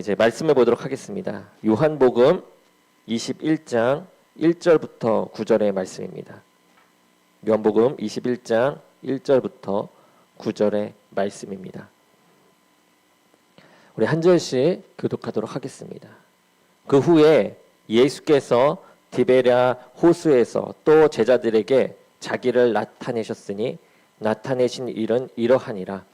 이제 말씀을 보도록 하겠습니다. 요한복음 21장 1절부터 9절의 말씀입니다. 요한복음 21장 1절부터 9절의 말씀입니다. 우리 한 절씩 교독하도록 하겠습니다. 그 후에 예수께서 디베랴 호수에서 또 제자들에게 자기를 나타내셨으니 나타내신 일은 이러하니라.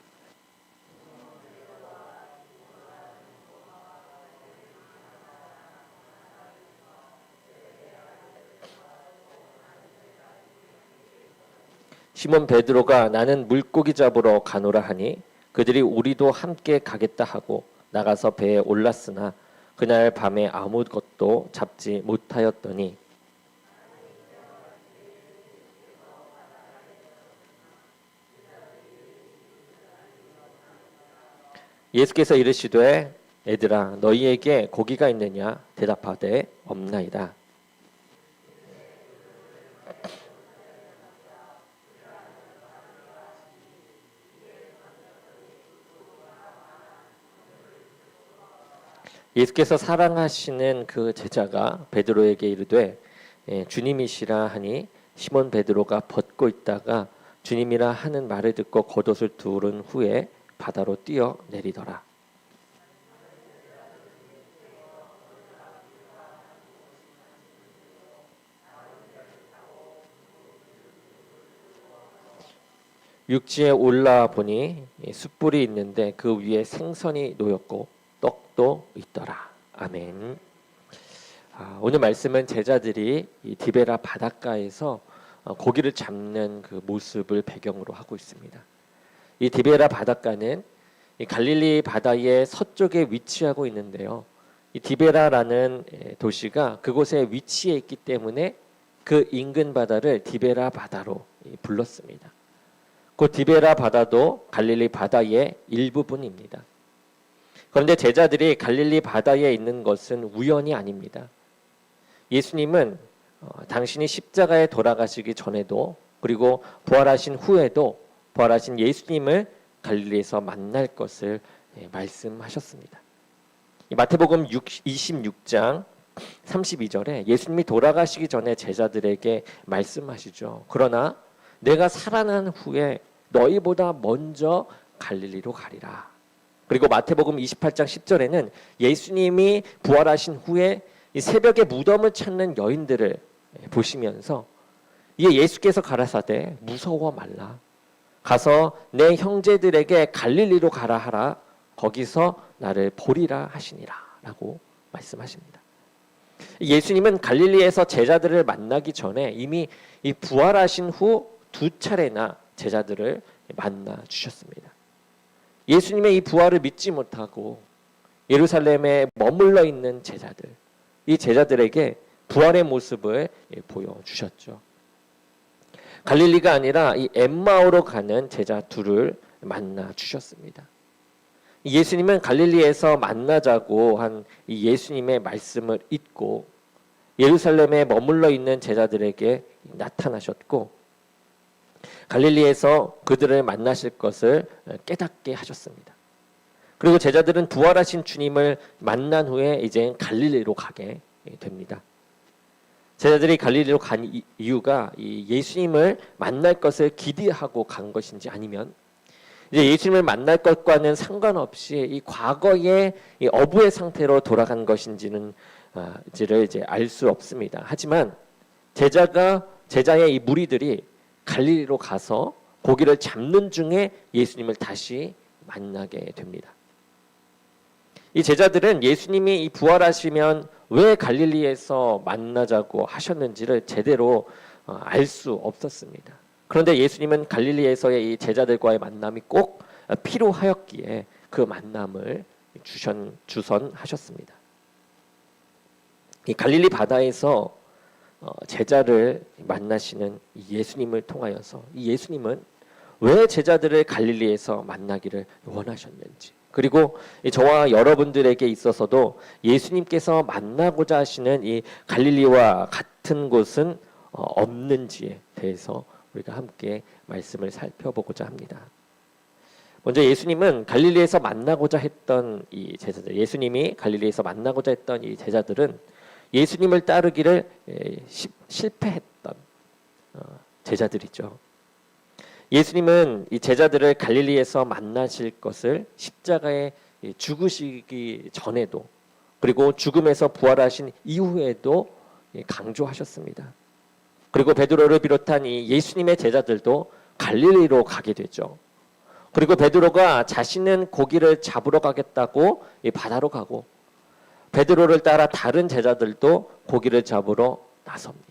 시몬 베드로가 나는 물고기 잡으러 가노라 하니 그들이 우리도 함께 가겠다 하고 나가서 배에 올랐으나 그날 밤에 아무것도 잡지 못하였더니 예수께서 이르시되 애들아 너희에게 고기가 있느냐 대답하되 없나이다. 예수께서 사랑하시는 그 제자가 베드로에게 이르되 주님이시라 하니 시몬 베드로가 벗고 있다가 주님이라 하는 말을 듣고 겉옷을 두른 후에 바다로 뛰어 내리더라. 육지에 올라와 보니 숯불이 있는데 그 위에 생선이 놓였고 떡도 있더라. 아멘. 오늘 말씀은 제자들이 이 디베라 바닷가에서 고기를 잡는 그 모습을 배경으로 하고 있습니다. 이 디베라 바닷가는 이 갈릴리 바다의 서쪽에 위치하고 있는데요. 이 디베라라는 도시가 그곳에 위치해 있기 때문에 그 인근 바다를 디베라 바다로 불렀습니다. 그 디베라 바다도 갈릴리 바다의 일부분입니다. 그런데 제자들이 갈릴리 바다에 있는 것은 우연이 아닙니다. 예수님은 당신이 십자가에 돌아가시기 전에도 그리고 부활하신 후에도 부활하신 예수님을 갈릴리에서 만날 것을 말씀하셨습니다. 마태복음 26장 32절에 예수님이 돌아가시기 전에 제자들에게 말씀하시죠. 그러나 내가 살아난 후에 너희보다 먼저 갈릴리로 가리라. 그리고 마태복음 28장 10절에는 예수님이 부활하신 후에 이 새벽에 무덤을 찾는 여인들을 보시면서 이에 예수께서 가라사대 무서워 말라. 가서 내 형제들에게 갈릴리로 가라 하라. 거기서 나를 보리라 하시니라 라고 말씀하십니다. 예수님은 갈릴리에서 제자들을 만나기 전에 이미 이 부활하신 후 2차례나 제자들을 만나 주셨습니다. 예수님의 이 부활을 믿지 못하고 예루살렘에 머물러 있는 제자들, 이 제자들에게 부활의 모습을 보여주셨죠. 갈릴리가 아니라 이 엠마오로 가는 제자 둘을 만나 주셨습니다. 예수님은 갈릴리에서 만나자고 한 이 예수님의 말씀을 잊고 예루살렘에 머물러 있는 제자들에게 나타나셨고 갈릴리에서 그들을 만나실 것을 깨닫게 하셨습니다. 그리고 제자들은 부활하신 주님을 만난 후에 이제 갈릴리로 가게 됩니다. 제자들이 갈릴리로 간 이유가 이 예수님을 만날 것을 기대하고 간 것인지 아니면 이제 예수님을 만날 것과는 상관없이 이 과거의 이 어부의 상태로 돌아간 것인지는 이제 알 수 없습니다. 하지만 제자의 이 무리들이 갈릴리로 가서 고기를 잡는 중에 예수님을 다시 만나게 됩니다. 이 제자들은 예수님이 이 부활하시면 왜 갈릴리에서 만나자고 하셨는지를 제대로 알 수 없었습니다. 그런데 예수님은 갈릴리에서의 이 제자들과의 만남이 꼭 필요하였기에 그 만남을 주선하셨습니다. 이 갈릴리 바다에서 제자를 만나시는 예수님을 통하여서 이 예수님은 왜 제자들을 갈릴리에서 만나기를 원하셨는지, 그리고 저와 여러분들에게 있어서도 예수님께서 만나고자 하시는 이 갈릴리와 같은 곳은 없는지에 대해서 우리가 함께 말씀을 살펴보고자 합니다. 먼저 예수님은 갈릴리에서 만나고자 했던 이 제자들, 예수님이 갈릴리에서 만나고자 했던 이 제자들은 예수님을 따르기를 실패했던 제자들이죠. 예수님은 이 제자들을 갈릴리에서 만나실 것을 십자가에 죽으시기 전에도 그리고 죽음에서 부활하신 이후에도 강조하셨습니다. 그리고 베드로를 비롯한 이 예수님의 제자들도 갈릴리로 가게 되죠. 그리고 베드로가 자신은 고기를 잡으러 가겠다고 바다로 가고 베드로를 따라 다른 제자들도 고기를 잡으러 나섭니다.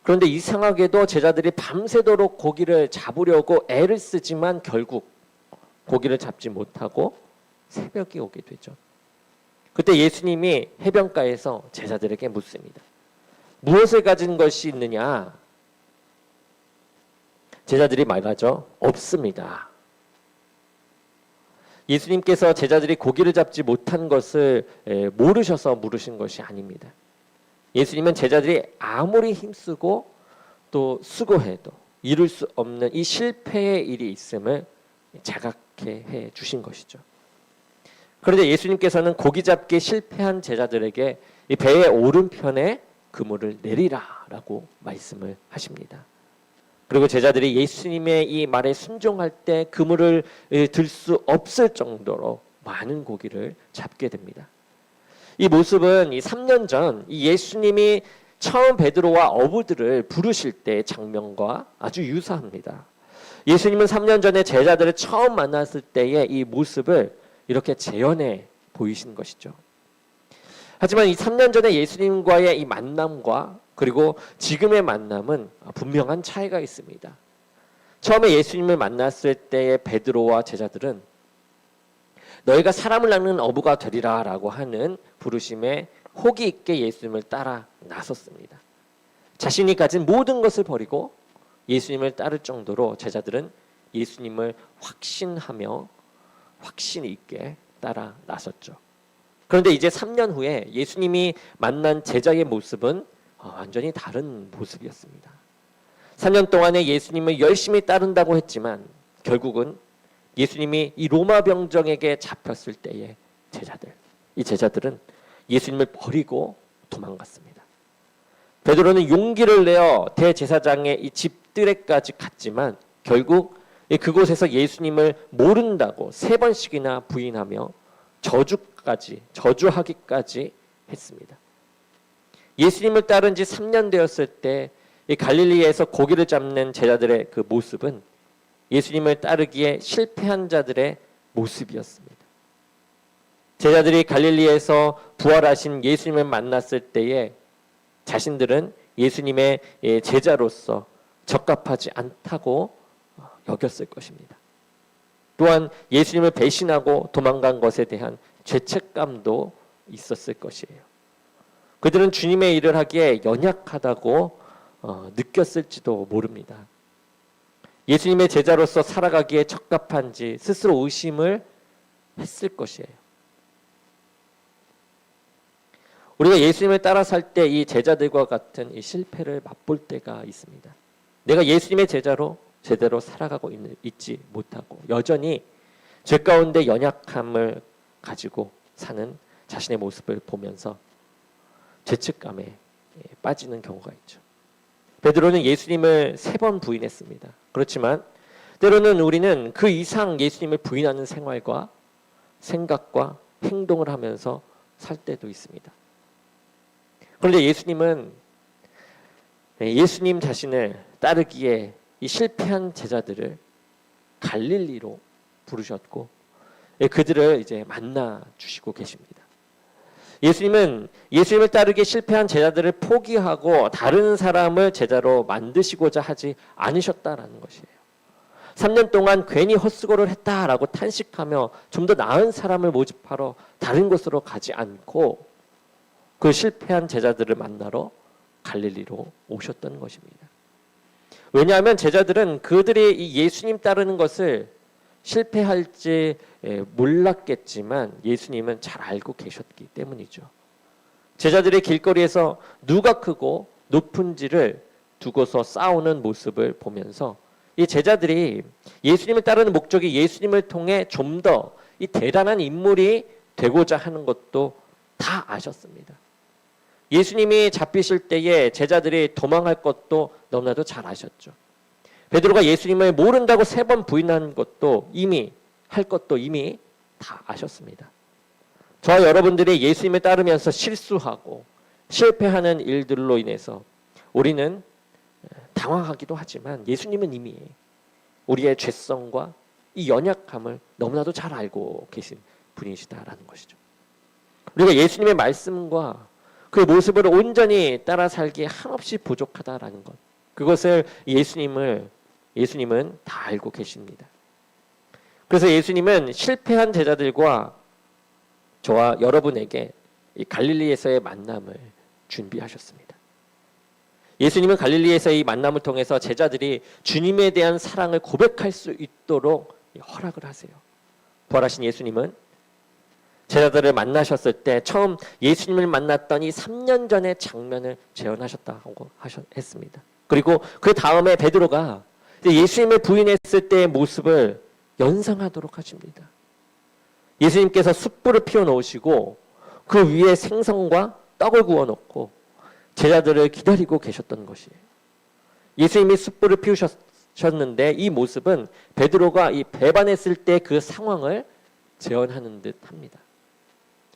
그런데 이상하게도 제자들이 밤새도록 고기를 잡으려고 애를 쓰지만 결국 고기를 잡지 못하고 새벽이 오게 되죠. 그때 예수님이 해변가에서 제자들에게 묻습니다. 무엇을 가진 것이 있느냐? 제자들이 말하죠. 없습니다. 예수님께서 제자들이 고기를 잡지 못한 것을 모르셔서 물으신 것이 아닙니다. 예수님은 제자들이 아무리 힘쓰고 또 수고해도 이룰 수 없는 이 실패의 일이 있음을 자각해 해 주신 것이죠. 그런데 예수님께서는 고기 잡기에 실패한 제자들에게 이 배의 오른편에 그물을 내리라라고 말씀을 하십니다. 그리고 제자들이 예수님의 이 말에 순종할 때 그물을 들 수 없을 정도로 많은 고기를 잡게 됩니다. 이 모습은 이 3년 전 이 예수님이 처음 베드로와 어부들을 부르실 때의 장면과 아주 유사합니다. 예수님은 3년 전에 제자들을 처음 만났을 때의 이 모습을 이렇게 재현해 보이신 것이죠. 하지만 이 3년 전에 예수님과의 이 만남과 그리고 지금의 만남은 분명한 차이가 있습니다. 처음에 예수님을 만났을 때의 베드로와 제자들은 너희가 사람을 낚는 어부가 되리라 라고 하는 부르심에 호기 있게 예수님을 따라 나섰습니다. 자신이 가진 모든 것을 버리고 예수님을 따를 정도로 제자들은 예수님을 확신하며 확신 있게 따라 나섰죠. 그런데 이제 3년 후에 예수님이 만난 제자의 모습은 완전히 다른 모습이었습니다. 3년 동안에 예수님을 열심히 따른다고 했지만 결국은 예수님이 이 로마 병정에게 잡혔을 때의 이 제자들은 예수님을 버리고 도망갔습니다. 베드로는 용기를 내어 대제사장의 이 집들에까지 갔지만 결국 그곳에서 예수님을 모른다고 3번씩이나 부인하며 저주하기까지 했습니다. 예수님을 따른 지 3년 되었을 때 이 갈릴리에서 고기를 잡는 제자들의 그 모습은 예수님을 따르기에 실패한 자들의 모습이었습니다. 제자들이 갈릴리에서 부활하신 예수님을 만났을 때에 자신들은 예수님의 제자로서 적합하지 않다고 여겼을 것입니다. 또한 예수님을 배신하고 도망간 것에 대한 죄책감도 있었을 것이에요. 그들은 주님의 일을 하기에 연약하다고 느꼈을지도 모릅니다. 예수님의 제자로서 살아가기에 적합한지 스스로 의심을 했을 것이에요. 우리가 예수님을 따라 살 때 이 제자들과 같은 이 실패를 맛볼 때가 있습니다. 내가 예수님의 제자로 제대로 살아가고 있지 못하고 여전히 죄 가운데 연약함을 가지고 사는 자신의 모습을 보면서 죄책감에 빠지는 경우가 있죠. 베드로는 예수님을 3번 부인했습니다. 그렇지만 때로는 우리는 그 이상 예수님을 부인하는 생활과 생각과 행동을 하면서 살 때도 있습니다. 그런데 예수님은 예수님 자신을 따르기에 이 실패한 제자들을 갈릴리로 부르셨고 그들을 이제 만나 주시고 계십니다. 예수님은 예수님을 따르기에 실패한 제자들을 포기하고 다른 사람을 제자로 만드시고자 하지 않으셨다라는 것이에요. 3년 동안 괜히 헛수고를 했다라고 탄식하며 좀 더 나은 사람을 모집하러 다른 곳으로 가지 않고 그 실패한 제자들을 만나러 갈릴리로 오셨던 것입니다. 왜냐하면 제자들은 그들이 이 예수님 따르는 것을 실패할지 몰랐겠지만 예수님은 잘 알고 계셨기 때문이죠. 제자들의 길거리에서 누가 크고 높은지를 두고서 싸우는 모습을 보면서 이 제자들이 예수님을 따르는 목적이 예수님을 통해 좀 더 이 대단한 인물이 되고자 하는 것도 다 아셨습니다. 예수님이 잡히실 때에 제자들이 도망할 것도 너무나도 잘 아셨죠. 베드로가 예수님을 모른다고 3번 부인한 것도 이미 할 것도 이미 다 아셨습니다. 저와 여러분들이 예수님을 따르면서 실수하고 실패하는 일들로 인해서 우리는 당황하기도 하지만 예수님은 이미 우리의 죄성과 이 연약함을 너무나도 잘 알고 계신 분이시다라는 것이죠. 우리가 예수님의 말씀과 그 모습을 온전히 따라 살기에 한없이 부족하다라는 것, 그것을 예수님은 다 알고 계십니다. 그래서 예수님은 실패한 제자들과 저와 여러분에게 이 갈릴리에서의 만남을 준비하셨습니다. 예수님은 갈릴리에서의 이 만남을 통해서 제자들이 주님에 대한 사랑을 고백할 수 있도록 허락을 하세요. 부활하신 예수님은 제자들을 만나셨을 때 처음 예수님을 만났던 이 3년 전의 장면을 재현하셨다고 했습니다. 그리고 그 다음에 베드로가 예수님을 부인했을 때의 모습을 연상하도록 하십니다. 예수님께서 숯불을 피워놓으시고 그 위에 생선과 떡을 구워놓고 제자들을 기다리고 계셨던 것이에요. 예수님이 숯불을 피우셨는데 이 모습은 베드로가 이 배반했을 때 그 상황을 재현하는 듯 합니다.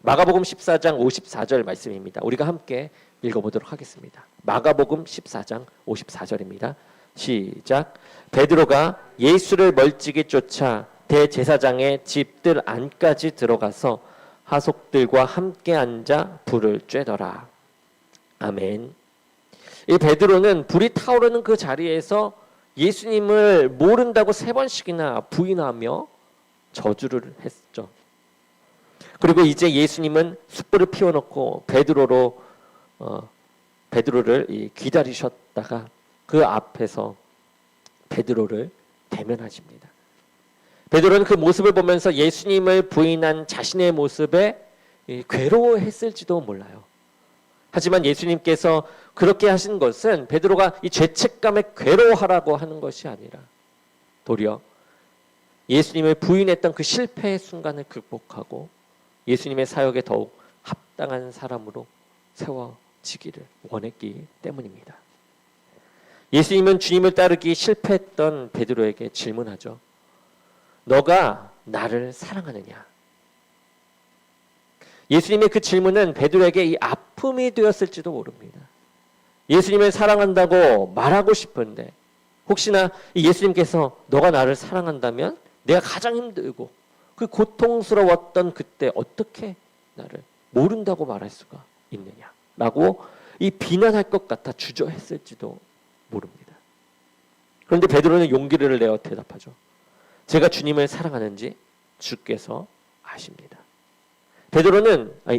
마가복음 14장 54절 말씀입니다. 우리가 함께 읽어보도록 하겠습니다. 마가복음 14장 54절입니다. 시작. 베드로가 예수를 멀찍이 쫓아 대제사장의 집들 안까지 들어가서 하속들과 함께 앉아 불을 쬐더라. 아멘. 이 베드로는 불이 타오르는 그 자리에서 예수님을 모른다고 3번씩이나 부인하며 저주를 했죠. 그리고 이제 예수님은 숯불을 피워놓고 베드로를 기다리셨다가 그 앞에서 베드로를 대면하십니다. 베드로는 그 모습을 보면서 예수님을 부인한 자신의 모습에 괴로워했을지도 몰라요. 하지만 예수님께서 그렇게 하신 것은 베드로가 이 죄책감에 괴로워하라고 하는 것이 아니라 도리어 예수님을 부인했던 그 실패의 순간을 극복하고 예수님의 사역에 더욱 합당한 사람으로 세워지기를 원했기 때문입니다. 예수님은 주님을 따르기 실패했던 베드로에게 질문하죠. 너가 나를 사랑하느냐? 예수님의 그 질문은 베드로에게 이 아픔이 되었을지도 모릅니다. 예수님을 사랑한다고 말하고 싶은데 혹시나 예수님께서 너가 나를 사랑한다면 내가 가장 힘들고 그 고통스러웠던 그때 어떻게 나를 모른다고 말할 수가 있느냐라고 이 비난할 것 같아 주저했을지도 모릅니다. 그런데 베드로는 용기를 내어 대답하죠. 제가 주님을 사랑하는지 주께서 아십니다.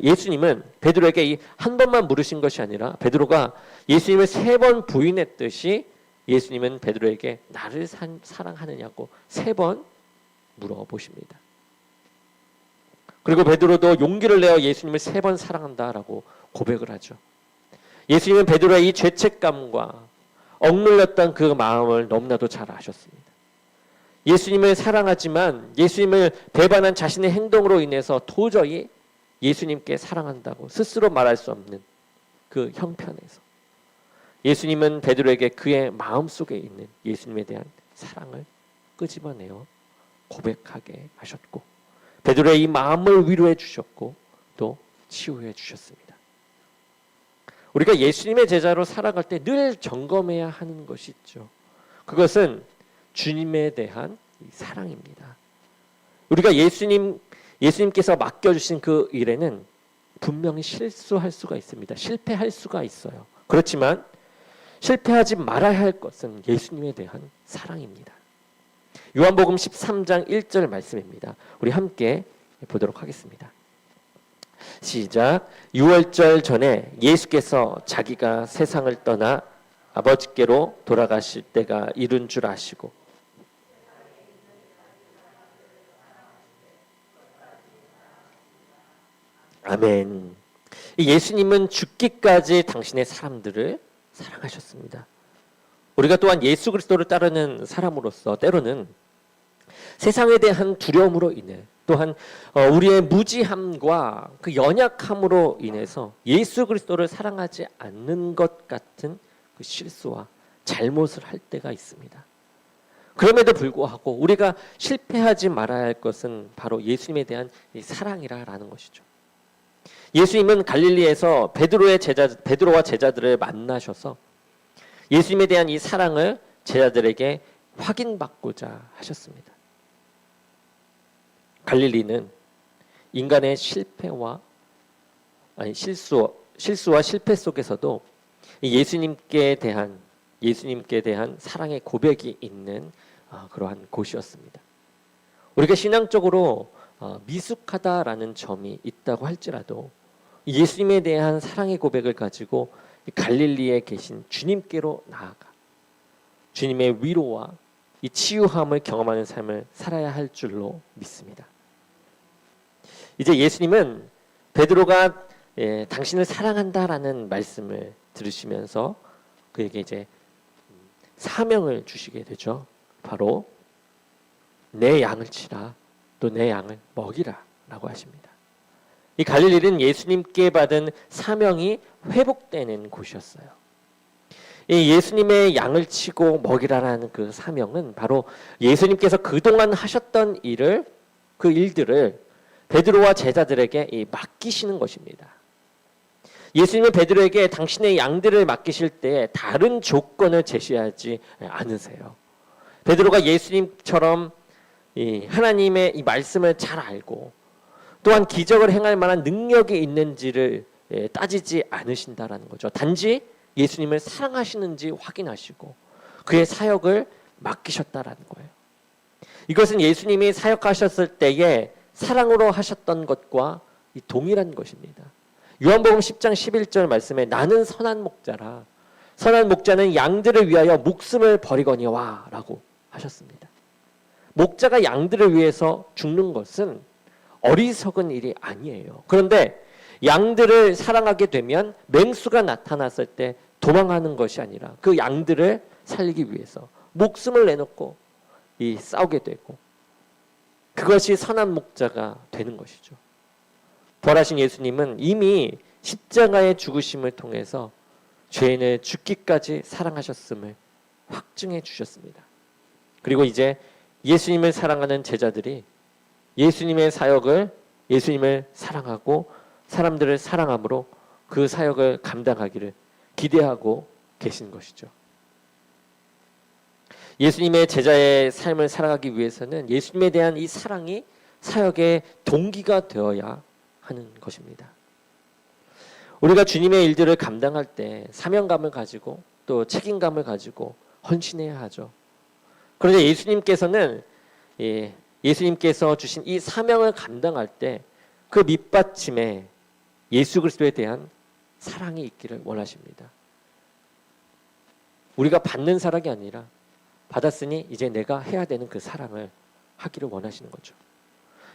예수님은 베드로에게 이 한 번만 물으신 것이 아니라 베드로가 예수님을 3번 부인했듯이 예수님은 베드로에게 나를 사랑하느냐고 3번 물어보십니다. 그리고 베드로도 용기를 내어 예수님을 3번 사랑한다라고 고백을 하죠. 예수님은 베드로의 이 죄책감과 억눌렸던 그 마음을 너무나도 잘 아셨습니다. 예수님을 사랑하지만 예수님을 배반한 자신의 행동으로 인해서 도저히 예수님께 사랑한다고 스스로 말할 수 없는 그 형편에서 예수님은 베드로에게 그의 마음속에 있는 예수님에 대한 사랑을 끄집어내어 고백하게 하셨고 베드로의 이 마음을 위로해 주셨고 또 치유해 주셨습니다. 우리가 예수님의 제자로 살아갈 때 늘 점검해야 하는 것이 있죠. 그것은 주님에 대한 사랑입니다. 우리가 예수님께서 맡겨주신 그 일에는 분명히 실수할 수가 있습니다. 실패할 수가 있어요. 그렇지만 실패하지 말아야 할 것은 예수님에 대한 사랑입니다. 요한복음 13장 1절 말씀입니다. 우리 함께 보도록 하겠습니다. 시작. 유월절 전에 예수께서 자기가 세상을 떠나 아버지께로 돌아가실 때가 이른 줄 아시고 아멘. 예수님은 죽기까지 당신의 사람들을 사랑하셨습니다. 우리가 또한 예수 그리스도를 따르는 사람으로서 때로는 세상에 대한 두려움으로 인해 또한 우리의 무지함과 그 연약함으로 인해서 예수 그리스도를 사랑하지 않는 것 같은 그 실수와 잘못을 할 때가 있습니다. 그럼에도 불구하고 우리가 실패하지 말아야 할 것은 바로 예수님에 대한 이 사랑이라는 것이죠. 예수님은 갈릴리에서 베드로와 제자들을 만나셔서 예수님에 대한 이 사랑을 제자들에게 확인받고자 하셨습니다. 갈릴리는 인간의 실수와 실패 속에서도 예수님께 대한 사랑의 고백이 있는 그러한 곳이었습니다. 우리가 신앙적으로 미숙하다라는 점이 있다고 할지라도 예수님에 대한 사랑의 고백을 가지고 갈릴리에 계신 주님께로 나아가 주님의 위로와 이 치유함을 경험하는 삶을 살아야 할 줄로 믿습니다. 이제 예수님은 베드로가 당신을 사랑한다라는 말씀을 들으시면서 그에게 이제 사명을 주시게 되죠. 바로 내 양을 치라, 또 내 양을 먹이라 라고 하십니다. 이 갈릴리는 예수님께 받은 사명이 회복되는 곳이었어요. 이 예수님의 양을 치고 먹이라라는 그 사명은 바로 예수님께서 그동안 하셨던 그 일들을 베드로와 제자들에게 맡기시는 것입니다. 예수님은 베드로에게 당신의 양들을 맡기실 때 다른 조건을 제시하지 않으세요. 베드로가 예수님처럼 하나님의 이 말씀을 잘 알고 또한 기적을 행할 만한 능력이 있는지를 따지지 않으신다라는 거죠. 단지 예수님을 사랑하시는지 확인하시고 그의 사역을 맡기셨다라는 거예요. 이것은 예수님이 사역하셨을 때에 사랑으로 하셨던 것과 동일한 것입니다. 요한복음 10장 11절 말씀에 나는 선한 목자라 선한 목자는 양들을 위하여 목숨을 버리거니와 라고 하셨습니다. 목자가 양들을 위해서 죽는 것은 어리석은 일이 아니에요. 그런데 양들을 사랑하게 되면 맹수가 나타났을 때 도망하는 것이 아니라 그 양들을 살리기 위해서 목숨을 내놓고 싸우게 되고 그것이 선한 목자가 되는 것이죠. 부활하신 예수님은 이미 십자가의 죽으심을 통해서 죄인을 죽기까지 사랑하셨음을 확증해 주셨습니다. 그리고 이제 예수님을 사랑하는 제자들이 예수님의 예수님을 사랑하고 사람들을 사랑함으로 그 사역을 감당하기를 기대하고 계신 것이죠. 예수님의 제자의 삶을 살아가기 위해서는 예수님에 대한 이 사랑이 사역의 동기가 되어야 하는 것입니다. 우리가 주님의 일들을 감당할 때 사명감을 가지고 또 책임감을 가지고 헌신해야 하죠. 그런데 예수님께서 주신 이 사명을 감당할 때 그 밑받침에 예수 그리스도에 대한 사랑이 있기를 원하십니다. 우리가 받는 사랑이 아니라 받았으니 이제 내가 해야 되는 그 사랑을 하기를 원하시는 거죠.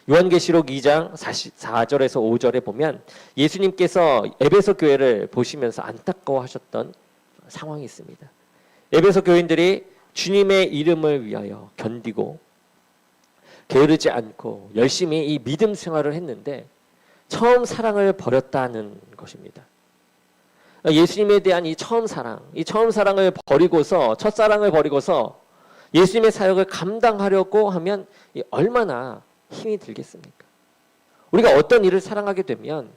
요한계시록 2장 4절에서 5절에 보면 예수님께서 에베소 교회를 보시면서 안타까워하셨던 상황이 있습니다. 에베소 교인들이 주님의 이름을 위하여 견디고 게으르지 않고 열심히 이 믿음 생활을 했는데 처음 사랑을 버렸다는 것입니다. 예수님에 대한 이 처음 사랑을 버리고서 첫사랑을 버리고서 예수님의 사역을 감당하려고 하면 얼마나 힘이 들겠습니까? 우리가 어떤 일을 사랑하게 되면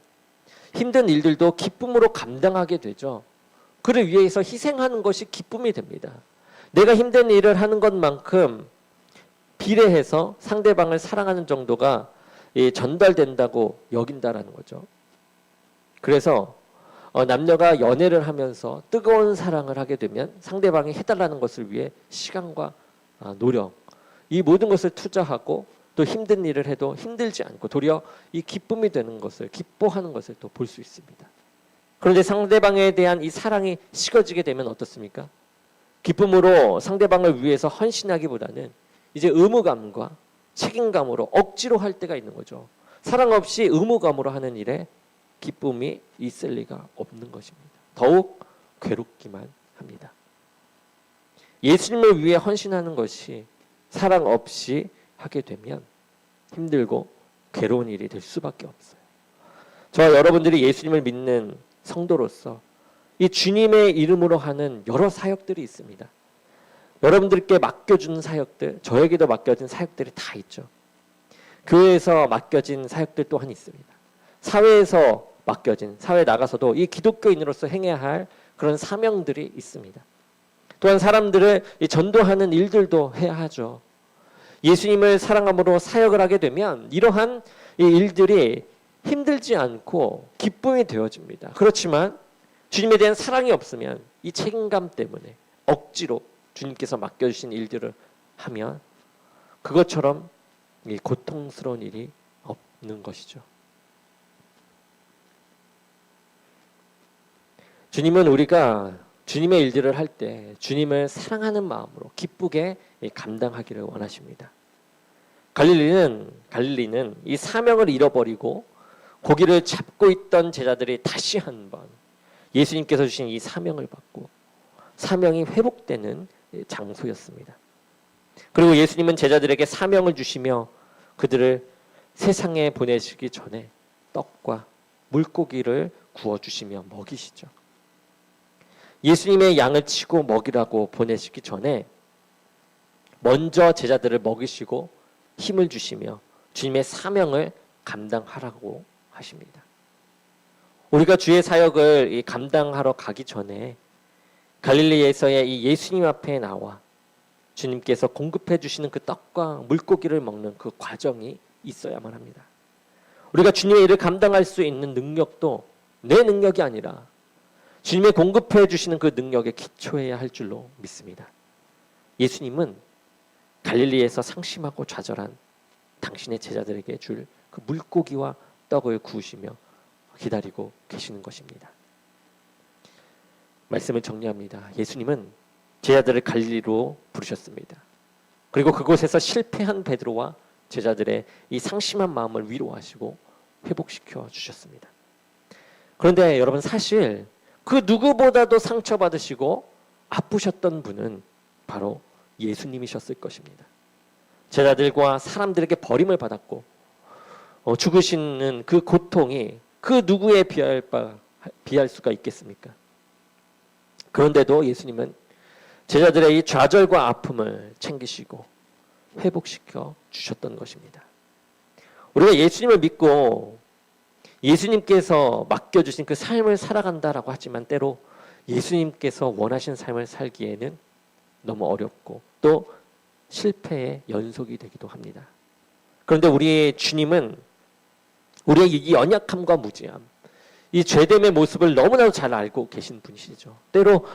힘든 일들도 기쁨으로 감당하게 되죠. 그를 위해서 희생하는 것이 기쁨이 됩니다. 내가 힘든 일을 하는 것만큼 비례해서 상대방을 사랑하는 정도가 전달된다고 여긴다라는 거죠. 그래서 남녀가 연애를 하면서 뜨거운 사랑을 하게 되면 상대방이 해달라는 것을 위해 시간과 노력, 이 모든 것을 투자하고 또 힘든 일을 해도 힘들지 않고 도리어 이 기쁨이 되는 것을, 기뻐하는 것을 또 볼 수 있습니다. 그런데 상대방에 대한 이 사랑이 식어지게 되면 어떻습니까? 기쁨으로 상대방을 위해서 헌신하기보다는 이제 의무감과 책임감으로 억지로 할 때가 있는 거죠. 사랑 없이 의무감으로 하는 일에 기쁨이 있을 리가 없는 것입니다. 더욱 괴롭기만 합니다. 예수님을 위해 헌신하는 것이 사랑 없이 하게 되면 힘들고 괴로운 일이 될 수밖에 없어요. 저와 여러분들이 예수님을 믿는 성도로서 이 주님의 이름으로 하는 여러 사역들이 있습니다. 여러분들께 맡겨준 사역들, 저에게도 맡겨진 사역들이 다 있죠. 교회에서 맡겨진 사역들 또한 있습니다. 사회에서 맡겨진, 사회에 나가서도 이 기독교인으로서 행해야 할 그런 사명들이 있습니다. 또한 사람들을 전도하는 일들도 해야 하죠. 예수님을 사랑함으로 사역을 하게 되면 이러한 이 일들이 힘들지 않고 기쁨이 되어집니다. 그렇지만 주님에 대한 사랑이 없으면 이 책임감 때문에 억지로 주님께서 맡겨주신 일들을 하면 그것처럼 이 고통스러운 일이 없는 것이죠. 주님은 우리가 주님의 일들을 할 때 주님을 사랑하는 마음으로 기쁘게 감당하기를 원하십니다. 갈릴리는 이 사명을 잃어버리고 고기를 잡고 있던 제자들이 다시 한번 예수님께서 주신 이 사명을 받고 사명이 회복되는 장소였습니다. 그리고 예수님은 제자들에게 사명을 주시며 그들을 세상에 보내시기 전에 떡과 물고기를 구워주시며 먹이시죠. 예수님의 양을 치고 먹이라고 보내시기 전에 먼저 제자들을 먹이시고 힘을 주시며 주님의 사명을 감당하라고 하십니다. 우리가 주의 사역을 감당하러 가기 전에 갈릴리에서의 이 예수님 앞에 나와 주님께서 공급해 주시는 그 떡과 물고기를 먹는 그 과정이 있어야만 합니다. 우리가 주님의 일을 감당할 수 있는 능력도 내 능력이 아니라 주님의 공급해 주시는 그 능력에 기초해야 할 줄로 믿습니다. 예수님은 갈릴리에서 상심하고 좌절한 당신의 제자들에게 줄 그 물고기와 떡을 구우시며 기다리고 계시는 것입니다. 말씀을 정리합니다. 예수님은 제자들을 갈릴리로 부르셨습니다. 그리고 그곳에서 실패한 베드로와 제자들의 이 상심한 마음을 위로하시고 회복시켜 주셨습니다. 그런데 여러분, 사실 그 누구보다도 상처받으시고 아프셨던 분은 바로 예수님이셨을 것입니다. 제자들과 사람들에게 버림을 받았고 죽으시는 그 고통이 그 누구에 비할 수가 있겠습니까? 그런데도 예수님은 제자들의 이 좌절과 아픔을 챙기시고 회복시켜 주셨던 것입니다. 우리가 예수님을 믿고 예수님께서 맡겨주신 그 삶을 살아간다라고 하지만 때로 예수님께서 원하신 삶을 살기에는 너무 어렵고 또 실패의 연속이 되기도 합니다. 그런데 우리의 주님은 우리의 이 연약함과 무지함, 이 죄됨의 모습을 너무나도 잘 알고 계신 분이시죠. 때로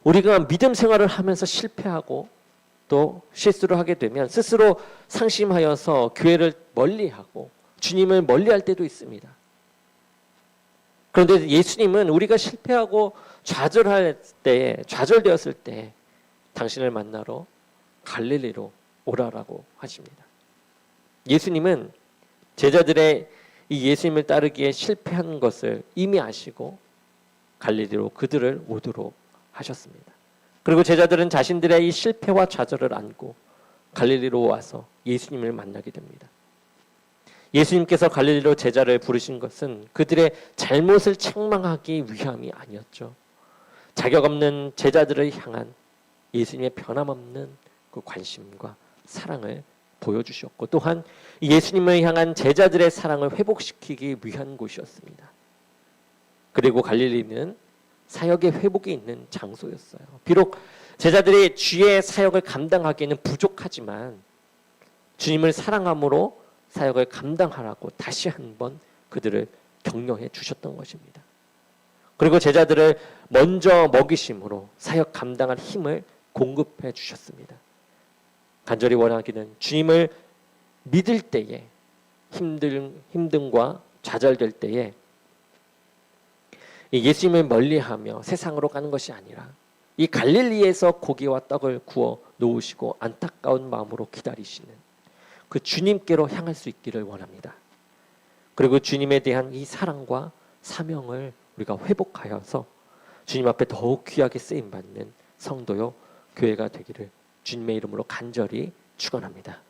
우리가 믿음 생활을 하면서 실패하고 또 실수를 하게 되면 스스로 상심하여서 교회를 멀리하고 주님을 멀리할 때도 있습니다. 그런데 예수님은 우리가 실패하고 좌절되었을 때 당신을 만나러 갈릴리로 오라라고 하십니다. 예수님은 제자들의 이 예수님을 따르기에 실패한 것을 이미 아시고 갈릴리로 그들을 오도록 하셨습니다. 그리고 제자들은 자신들의 이 실패와 좌절을 안고 갈릴리로 와서 예수님을 만나게 됩니다. 예수님께서 갈릴리로 제자를 부르신 것은 그들의 잘못을 책망하기 위함이 아니었죠. 자격 없는 제자들을 향한 예수님의 변함없는 그 관심과 사랑을 보여주셨고 또한 예수님을 향한 제자들의 사랑을 회복시키기 위한 곳이었습니다. 그리고 갈릴리는 사역의 회복이 있는 장소였어요. 비록 제자들이 주의 사역을 감당하기에는 부족하지만 주님을 사랑함으로 사역을 감당하라고 다시 한번 그들을 격려해 주셨던 것입니다. 그리고 제자들을 먼저 먹이심으로 사역 감당할 힘을 공급해 주셨습니다. 간절히 원하기는 주님을 믿을 때에 힘듦과 좌절될 때에 예수님을 멀리하며 세상으로 가는 것이 아니라 이 갈릴리에서 고기와 떡을 구워 놓으시고 안타까운 마음으로 기다리시는 그 주님께로 향할 수 있기를 원합니다. 그리고 주님에 대한 이 사랑과 사명을 우리가 회복하여서 주님 앞에 더욱 귀하게 쓰임받는 성도요 교회가 되기를 주님의 이름으로 간절히 축원합니다.